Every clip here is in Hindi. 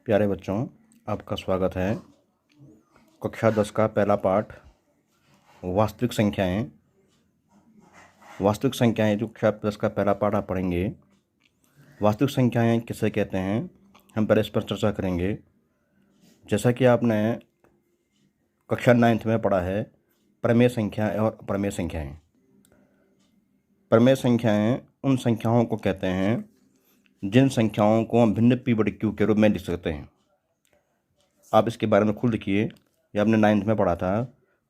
प्यारे बच्चों, आपका स्वागत है। कक्षा 10 का पहला पाठ वास्तविक संख्याएं। वास्तविक संख्याएं जो कक्षा 10 का पहला पाठ आप पढ़ेंगे। वास्तविक संख्याएं किसे कहते हैं, हम पहले इस पर चर्चा करेंगे। जैसा कि आपने कक्षा 9th में पढ़ा है, प्रमेय संख्याएं और अप्रमेय संख्याएं। प्रमेय संख्याएं उन संख्याओं को कहते हैं जिन संख्याओं को हम भिन्न p बटे q के रूप में लिख सकते हैं। आप इसके बारे में खुद लिखिए, ये आपने 9th में पढ़ा था।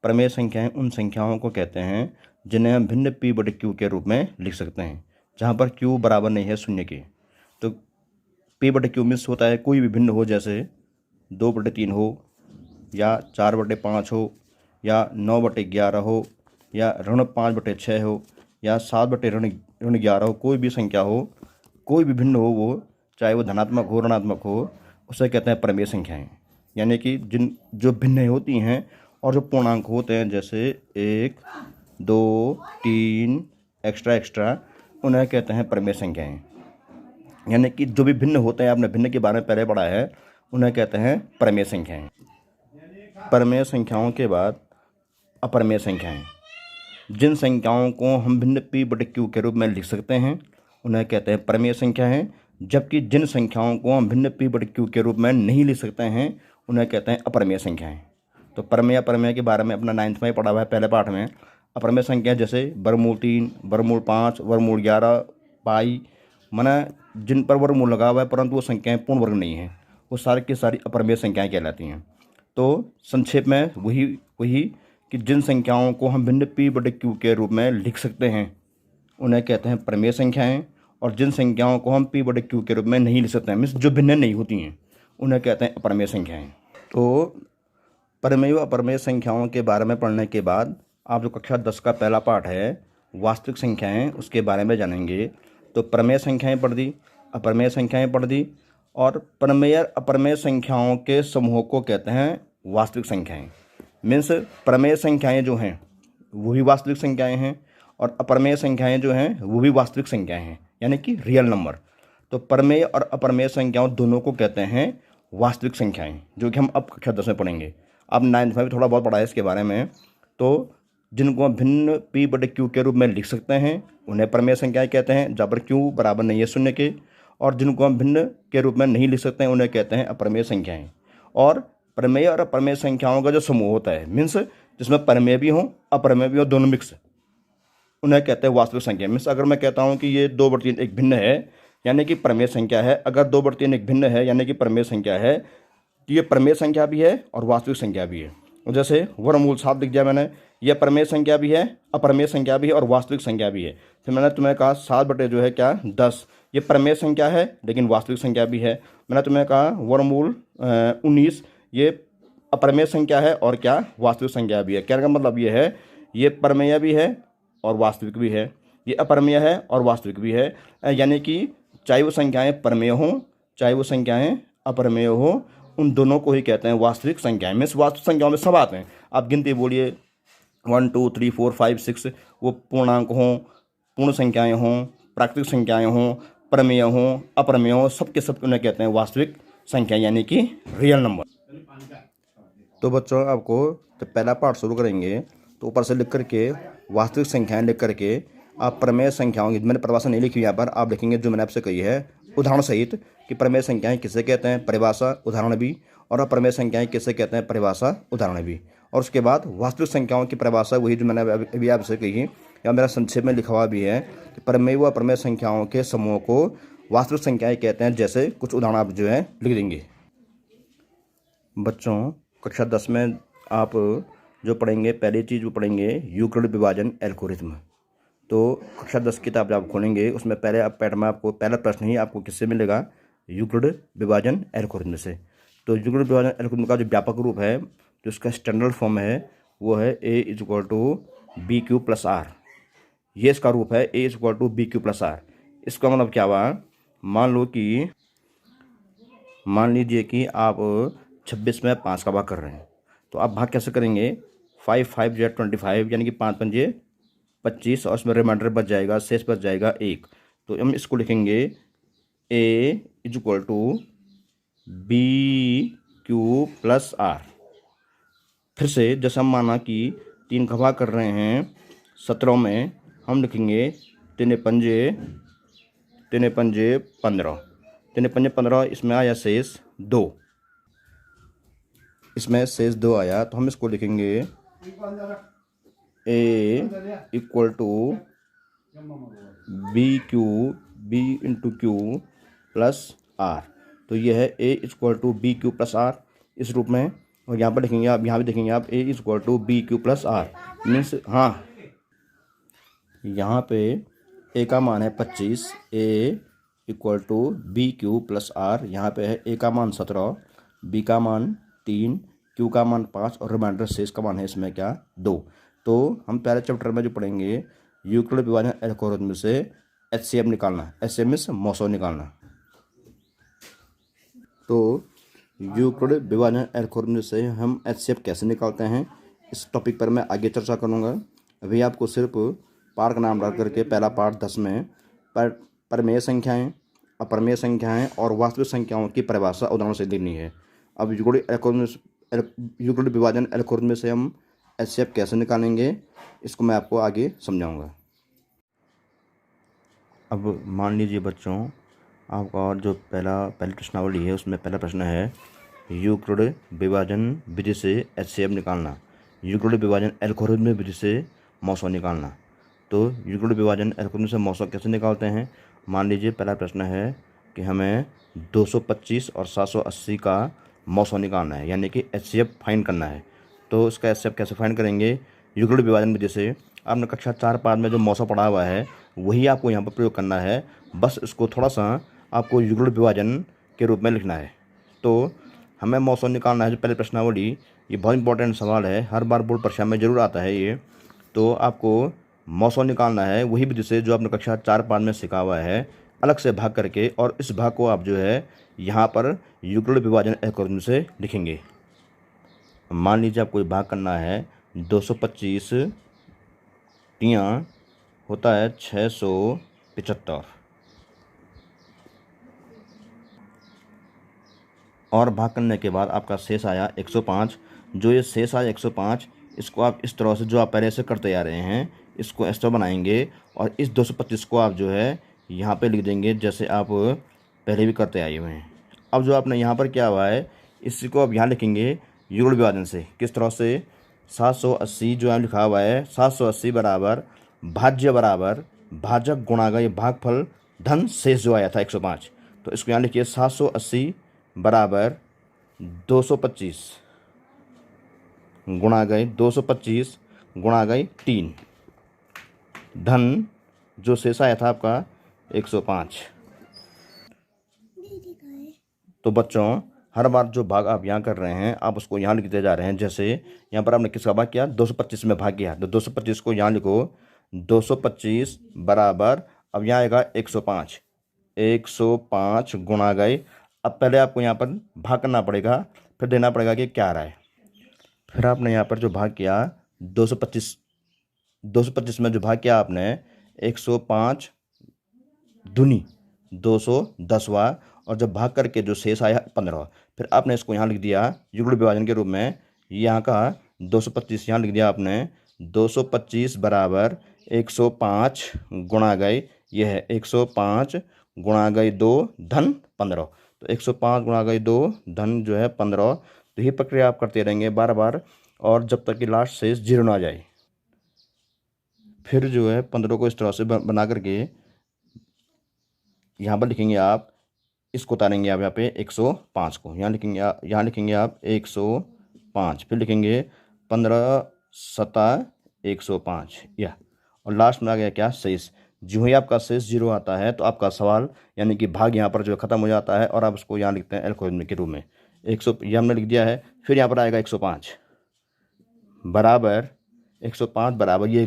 प्रमेय संख्याएं उन संख्याओं को कहते हैं जिन्हें हम भिन्न p बटे q के रूप में लिख सकते हैं, जहाँ पर q बराबर नहीं है शून्य के। तो p बटे q मीन्स होता है कोई भी भिन्न हो, जैसे 2/3 हो या 4/5 हो या 9/11 हो या ऋण 5/6 हो या 7/11 हो। कोई भी संख्या हो, कोई भी भिन्न हो, वो चाहे वो धनात्मक हो ऋणात्मक हो, उसे कहते हैं प्रमेय संख्याएं। यानी कि जो भिन्न होती हैं और जो पूर्णांक होते हैं, जैसे 1, 2, 3 एक्स्ट्रा, उन्हें कहते हैं प्रमेय संख्याएं। यानी कि जो भी भिन्न होते हैं, आपने भिन्न के बारे में पहले पढ़ा है, उन्हें कहते हैं प्रमेय संख्याएं। प्रमेय संख्याओं के बाद अप्रमेय संख्याएं। जिन संख्याओं को हम भिन्न p बटे q के रूप में लिख सकते हैं, उन्हें कहते हैं प्रमेय संख्याएं। जबकि जिन संख्याओं को हम भिन्न p बटे q के रूप में नहीं लिख सकते हैं, उन्हें कहते हैं अप्रमेय संख्याएं। तो प्रमेय अप्रमेय के बारे में अपना 9th में ही पढ़ा हुआ है पहले पाठ में। अप्रमेय संख्या जैसे वर्गमूल 3, वर्गमूल 5, वर्गमूल 11, पाई, माना जिन पर वर्गमूल लगा हुआ है परंतु वो संख्याएं पूर्ण वर्ग नहीं है, वो सारी की सारी अप्रमेय संख्याएं कहलाती हैं। तो संक्षेप में वही कि जिन संख्याओं को हम भिन्न p बटे q के रूप में लिख सकते हैं, उन्हें कहते हैं प्रमेय संख्याएं। और जिन संख्याओं को हम p बटे q के रूप में नहीं लिख सकते हैं, मीन्स जो भिन्न नहीं होती हैं, उन्हें कहते हैं अप्रमेय संख्याएं। तो प्रमेय व अप्रमेय संख्याओं के बारे में पढ़ने के बाद आप जो कक्षा 10 का पहला पाठ है वास्तविक संख्याएं, उसके बारे में जानेंगे। तो प्रमेय संख्याएं पढ़ दी, अप्रमेय संख्याएं पढ़ दी, और प्रमेय अप्रमेय संख्याओं के समूह को कहते हैं वास्तविक संख्याएं। मीन्स प्रमेय संख्याएं जो हैं वो भी वास्तविक संख्याएं हैं और अप्रमेय संख्याएं जो हैं वो भी वास्तविक संख्याएं हैं, यानी कि रियल नंबर। तो प्रमेय और अप्रमेय संख्याओं दोनों को कहते हैं वास्तविक संख्याएं, जो कि हम अब कक्षा 10 में पढ़ेंगे। अब 9th में भी थोड़ा बहुत पढ़ा है इसके बारे में। तो जिनको हम भिन्न p बटे q के रूप में लिख सकते हैं, उन्हें प्रमेय संख्याएं कहते हैं, जहाँ पर q बराबर नहीं है शून्य के। और जिनको हम भिन्न के रूप में नहीं लिख सकते हैं, उन्हें कहते हैं अप्रमेय संख्याएं। और प्रमेय और अप्रमेय संख्याओं का जो समूह होता है, मीन्स जिसमें प्रमेय भी हो अप्रमेय भी हो, दोनों मिक्स, उन्हें कहते हैं वास्तविक संख्या। मीन्स अगर मैं कहता हूँ कि ये 2/3 एक भिन्न है, यानी कि प्रमेय संख्या है। अगर 2/3 एक भिन्न है, यानी कि प्रमेय संख्या है, तो ये प्रमेय संख्या भी है और वास्तविक संख्या भी है। जैसे वर्गमूल 7 दिख गया मैंने, यह प्रमेय संख्या भी है, अप्रमेय संख्या भी है और वास्तविक संख्या भी है। फिर मैंने तुम्हें कहा 7 बटे जो है क्या 10, ये प्रमेय संख्या है लेकिन वास्तविक संख्या भी है। मैंने तुम्हें कहा वर्गमूल 19, ये अप्रमेय संख्या है और क्या वास्तविक संख्या भी है। कहने का मतलब ये है, ये प्रमेय भी है और वास्तविक भी है, ये अप्रमेय है और वास्तविक भी है। यानी कि चाहे वो संख्याएं प्रमेय हों चाहे वो संख्याएं अप्रमेय हो, उन दोनों को ही कहते हैं वास्तविक संख्याएं। मीन्स वास्तविक संख्याओं में सब आते हैं। आप गिनती बोलिए 1 2 3 4 5 6, वो पूर्णांक हों, पूर्ण संख्याएं हों, प्राकृतिक संख्याएं हों, प्रमेय हों, अप्रमेय हों, सबके सब उन्हें कहते हैं वास्तविक संख्या, यानी कि रियल नंबर। तो बच्चों, आपको जब पहला पाठ शुरू करेंगे तो ऊपर से लिख करके वास्तविक संख्याएं लिख करके आप प्रमेय संख्याओं की, मैंने परिभाषा नहीं लिखी यहाँ पर, आप लिखेंगे जो मैंने आपसे कही है उदाहरण सहित कि प्रमेय संख्याएं किसे कहते हैं, परिभाषा उदाहरण भी, और अप्रमेय संख्याएं किसे कहते हैं, परिभाषा उदाहरण भी। और उसके बाद वास्तविक संख्याओं की परिभाषा वही जो मैंने अभी आपसे कही है, या मेरा संक्षेप में लिखा हुआ भी है कि प्रमेय व अप्रमेय संख्याओं के समूह को वास्तविक संख्याएं कहते हैं। जैसे कुछ उदाहरण आप जो है लिख देंगे। बच्चों, कक्षा 10 में आप जो पढ़ेंगे, पहली चीज़ वो पढ़ेंगे यूक्लिड विभाजन एल्गोरिथम। तो कक्षा 10 की किताब जब आप खोलेंगे, उसमें पहले आप पैटर्न में आपको पहला प्रश्न ही आपको किससे मिलेगा, यूक्लिड विभाजन एल्गोरिथम से। तो यूक्लिड विभाजन एल्गोरिथम का जो व्यापक रूप है, जो उसका स्टैंडर्ड फॉर्म है, वो है a = bq+r। ये इसका रूप है, a = bq+r। इसका मतलब क्या हुआ, मान लीजिए कि आप 26 में 5 का भाग कर रहे हैं, तो आप भाग कैसे करेंगे, 5 5 × 25, यानी कि 5 पंजे 25, और उसमें रिमाइंडर बच जाएगा, शेष बच जाएगा 1। तो हम इसको लिखेंगे a = B Q plus R. फिर से जैसे हम माना कि 3 का भाग कर रहे हैं 17 में, हम लिखेंगे 3 पंजे 15, 3 पंजे 15, इसमें आया शेष 2, इसमें शेष 2 आया, तो हम इसको लिखेंगे A equal to B into Q plus R. तो ये है A equal to B Q plus R इस रूप में। और यहाँ पर लिखेंगे आप, यहाँ भी देखेंगे आप, A equal to B Q plus R means, हाँ यहाँ पे ए का मान है 25, A equal to B Q plus R. यहाँ पे है ए का मान 17, बी का मान 3, क्यू का मान 5 और रिमाइंडर शेष का मान है इसमें क्या 2। तो हम पहले चैप्टर में जो पढ़ेंगे यूक्लिड विभाजन एल्गोरिथम से एचसीएफ निकालना, एचसीएफ मीन्स मौसो निकालना। तो यूक्लिड विभाजन एल्गोरिथम से हम एचसीएफ कैसे निकालते हैं, इस टॉपिक पर मैं आगे चर्चा करूँगा। अभी आपको सिर्फ पार्ट का नाम डाल करके पहला पार्ट 10 में परमेय संख्याएं, अपरमेय संख्याएं और वास्तविक संख्याओं की परिभाषा उदाहरण से देनी है। अब यूक्लिड विभाजन एल्गोरिथम से हम एचसीएफ कैसे निकालेंगे, इसको मैं आपको आगे समझाऊंगा। अब मान लीजिए बच्चों, आपका जो पहली प्रश्नावली है उसमें पहला प्रश्न है यूक्लिड विभाजन विधि से एचसीएफ निकालना, यूक्लिड विभाजन एल्गोरिथम विधि से मौसो निकालना। तो यूक्लिड विभाजन एल्गोरिथम से मौसो कैसे निकालते हैं। मान लीजिए पहला प्रश्न है कि हमें 225 और 780 का मौसो निकालना है, यानी कि एचसीएफ फाइंड करना है। तो इसका एचसीएफ कैसे फाइंड करेंगे, यूक्लिड विभाजन विधि से। आपने कक्षा 4-5 में जो मौसो पढ़ा हुआ है वही आपको यहाँ पर प्रयोग करना है, बस इसको थोड़ा सा आपको यूक्लिड विभाजन के रूप में लिखना है। तो हमें मौसो निकालना है, जो पहले प्रश्नावली, ये बहुत इंपॉर्टेंट सवाल है, हर बार बोर्ड परीक्षा में ज़रूर आता है ये। तो आपको मौसो निकालना है वही विधि से जो आपने कक्षा 4-5 में सीखा हुआ है, अलग से भाग करके, और इस भाग को आप जो है यहाँ पर यूक्लिड विभाजन एल्गोरिथम से लिखेंगे। मान लीजिए आपको भाग करना है 225 तियाँ होता है 675, और भाग करने के बाद आपका शेष आया 105। जो ये शेष आया 105, इसको आप इस तरह से जो आप पहले से करते आ रहे हैं इसको इस तरह बनाएंगे, और इस 225 को आप जो है यहाँ पे लिख देंगे जैसे आप पहले भी करते आए हुए हैं। अब जो आपने यहाँ पर किया हुआ है इसी को आप यहाँ लिखेंगे यूक्लिड विभाजन से। किस तरह से, 780 जो यहाँ लिखा हुआ है, 780 बराबर भाजक गुणा का ये भागफल धन शेष जो आया था 105। तो इसको यहाँ लिखिए 780 बराबर 225 गुणा गए 225 गुणा गए 3, धन जो शेष आया था आपका 105। तो बच्चों हर बार जो भाग आप यहाँ कर रहे हैं आप उसको यहाँ लिखते जा रहे हैं। जैसे यहाँ पर आपने किसका भाग किया, 225 में भाग किया, तो 225 को यहाँ लिखो 225 बराबर, अब यहाँ आएगा 105, 105 गुणा गए। अब पहले आपको यहाँ पर भाग करना पड़ेगा, फिर देना पड़ेगा कि क्या आ रहा है। फिर आपने यहाँ पर जो भाग किया 225 में जो भाग किया आपने 105 दूनी 210वां, और जब भाग करके जो शेष आया 15, फिर आपने इसको यहाँ लिख दिया युग्ल विभाजन के रूप में। यहाँ का 225 यहाँ लिख दिया आपने, 225 बराबर 105 गुणा गए, यह है 105 गुणा गए 2 धन 15। तो 105 गुणा गए 2 धन जो है 15। तो ये प्रक्रिया आप करते रहेंगे बार बार, और जब तक कि लास्ट शेष 0 ना आ जाए। फिर जो है 15 को इस तरह से बना करके यहाँ पर लिखेंगे आप, इसको उतारेंगे आप यहाँ पे 105 को, यहाँ लिखेंगे आप 105, फिर लिखेंगे 15 सता 105 या, और लास्ट में आ गया क्या शेष। जो ही आपका शेष 0 आता है तो आपका सवाल यानी कि भाग यहाँ पर जो ख़त्म हो जाता है, और आप उसको यहाँ लिखते हैं एल्गोरिथम के रूप में 100, ये हमने लिख दिया है। फिर यहाँ पर आएगा 105 बराबर 105 बराबर, ये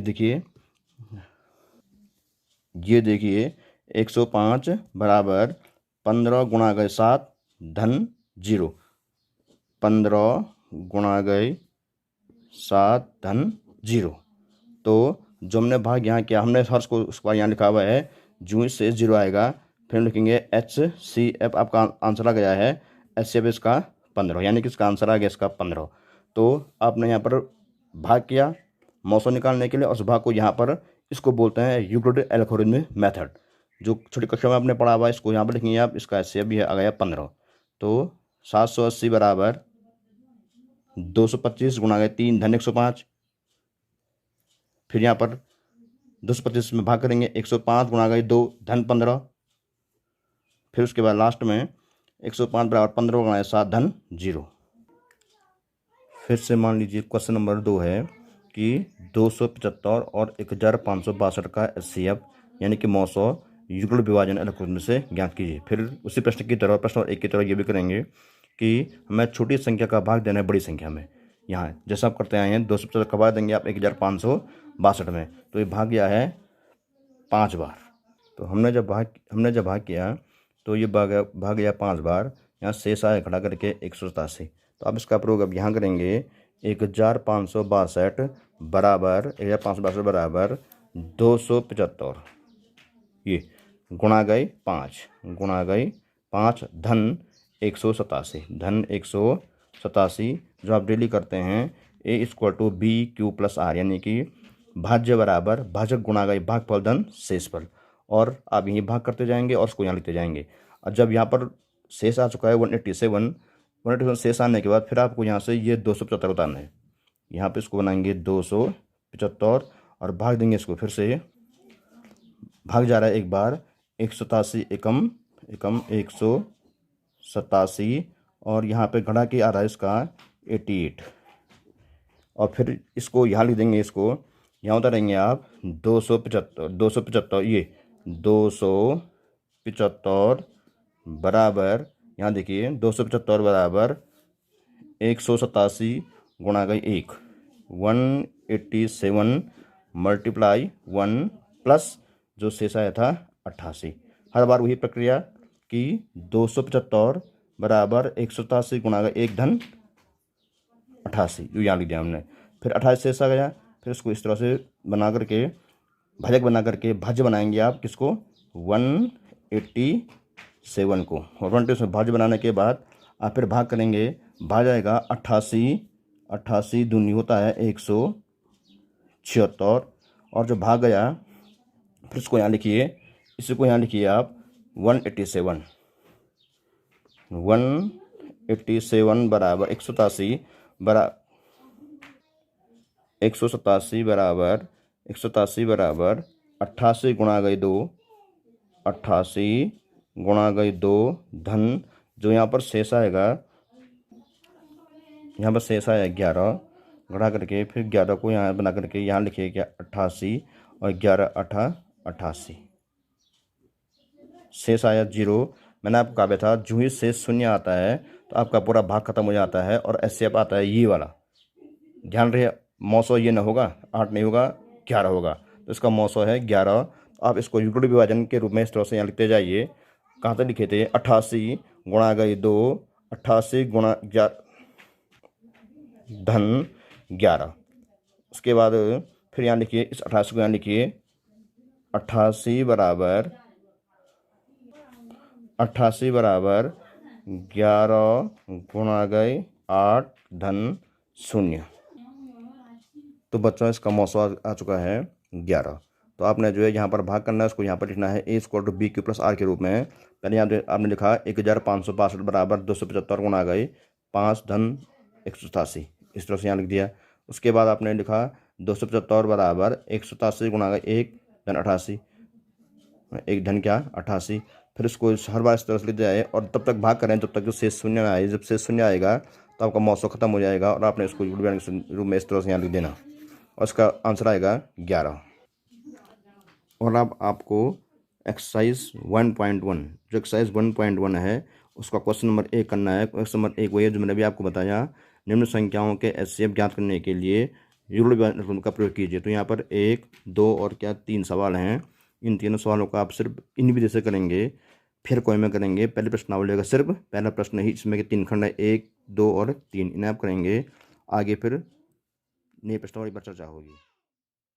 देखिए 105 बराबर 15 गुणा गए 7 धन 0, 15 गुणा गए 7 धन 0। तो जो हमने भाग यहाँ किया, हमने हर्ष को उसका यहाँ लिखा हुआ है, जो से 0 आएगा फिर लिखेंगे HCF, आपका आंसर आ गया है HCF इसका 15, यानी कि इसका आंसर आ गया इसका 15। तो आपने यहाँ पर भाग किया मौसम निकालने के लिए, और उस भाग को यहाँ पर इसको बोलते हैं यूक्लिड एल्गोरिथम मेथड। जो छोटी कक्षा में आपने पढ़ा हुआ इसको यहाँ पर लिखेंगे आप, इसका HCF भी आ गया 15। तो 780 बराबर 225 गुणा गए 3 धन 105। फिर यहाँ पर 225 में भाग करेंगे 105 गुणा गए 2 धन 15। फिर उसके बाद लास्ट में 105 बराबर 15 गुणा 7 धन 0। फिर से मान लीजिए क्वेश्चन नंबर 2 है कि 275 और 1562 का HCF यानी कि 900 युगल विभाजन एल्गोरिथम से ज्ञात कीजिए। फिर उसी प्रश्न की तरह प्रश्न और एक की तरह ये भी करेंगे कि हमें छोटी संख्या का भाग देना है बड़ी संख्या में। यहाँ जैसा आप करते आए हैं 275 का भाग देंगे आप 1562 में, तो ये भाग गया है 5 बार। तो हमने जब भाग किया तो ये भाग गया 5 बार। यहाँ शेष आया खड़ा करके 187। तो आप इसका प्रयोग अब यहाँ करेंगे 1562 बराबर 275 ये गुणा गए 5 धन 187 जो आप डेली करते हैं A=BQ+R, यानी कि भाज्य बराबर भाजक गुणा गए भागफल धन शेषफल। और आप यही भाग करते जाएंगे और उसको यहाँ लिखते जाएंगे। और जब यहाँ पर शेष आ चुका है 187 शेष आने के बाद फिर आपको यहाँ से ये 275 उतारना है। यहाँ पे इसको बनाएंगे 275 और भाग देंगे इसको, फिर से भाग जा रहा है एक बार 187 एकम 187 और यहाँ पे घड़ा के आ रहा है इसका 88 और फिर इसको यहाँ लिख देंगे, इसको यहाँ उतारेंगे आप 275 ये 275 बराबर यहाँ देखिए 275 बराबर 187 गुणा गई 187 मल्टीप्लाई 1 प्लस जो शेष आया था 88। हर बार वही प्रक्रिया कि 275 बराबर 187 गुणा गया 1 धन 88 जो यहाँ लिख दिया हमने। फिर 28 शेष आ गया, फिर इसको इस तरह से बना करके भाजक बना करके भाज्य बनाएंगे आप किसको 187 को, और 187 में भाज्य बनाने के बाद आप फिर भाग करेंगे, भाग जाएगा 88 दूनी होता है 176 और जो भाग गया फिर इसको यहाँ लिखिए, इसको यहाँ लिखिए आप 187 बराबर 187 बराबर 88 गुणा गई 2 धन जो यहाँ पर शेष आएगा, यहाँ पर शेष आया 11 घटा करके फिर 11 को यहाँ बना करके यहाँ लिखिए क्या 88 और 11 88 शेष आया 0। मैंने आपको कहा था जो ही शेष शून्य आता है तो आपका पूरा भाग खत्म हो जाता है और HCF आता है ये वाला। ध्यान रहे 900 ये ना होगा, 8 नहीं होगा, 11 होगा, तो इसका 900 है 11। आप इसको युगल विभाजन के रूप में इस तरह से यहाँ लिखते जाइए। कहाँ तक लिखे थे 88 गुणा गई 2 88 गुणा धन 11। उसके बाद फिर यहाँ लिखिए इस 88 को यहाँ लिखिए 88 बराबर 11 गुणा गए 8 धन 0। तो बच्चों इसका 900 आ चुका है 11। तो आपने जो है यहाँ पर भाग करना है, उसको यहाँ पर लिखना है A=BQ+R के रूप में। पहले यहाँ आपने लिखा 1562 बराबर 275 गुणा गए 5 धन 187, इस तरह से यहाँ लिख दिया। उसके बाद आपने लिखा 275 बराबर 187 गुणा गए 1 धन 88, 1 धन क्या 88। फिर इसको हर बार इस तरह से लिख जाए और तब तक भाग करें जब तक जो शेष शून्य ना आए। जब शेष शून्य आएगा तो आपका 900 खत्म हो जाएगा और आपने इसको युगल के रूप में इस तरह से यहाँ लिख देना और इसका आंसर आएगा 11। और अब आपको एक्सरसाइज 1.1 जो एक्सरसाइज 1.1 है उसका क्वेश्चन नंबर 1 करना है। क्वेश्चन नंबर 1 वही है जो मैंने अभी आपको बताया, निम्न संख्याओं के HCF ज्ञात करने के लिए युगल विभाजन का प्रयोग कीजिए। तो यहाँ पर 1 2 और क्या 3 सवाल हैं। इन तीनों सवालों का आप सिर्फ इन विधि से करेंगे, फिर कोई में करेंगे। पहले प्रश्नावली का सिर्फ पहला प्रश्न ही, इसमें के 3 खंड है 1 2 और 3, इन्हें आप करेंगे। आगे फिर नई प्रश्नावली पर चर्चा होगी।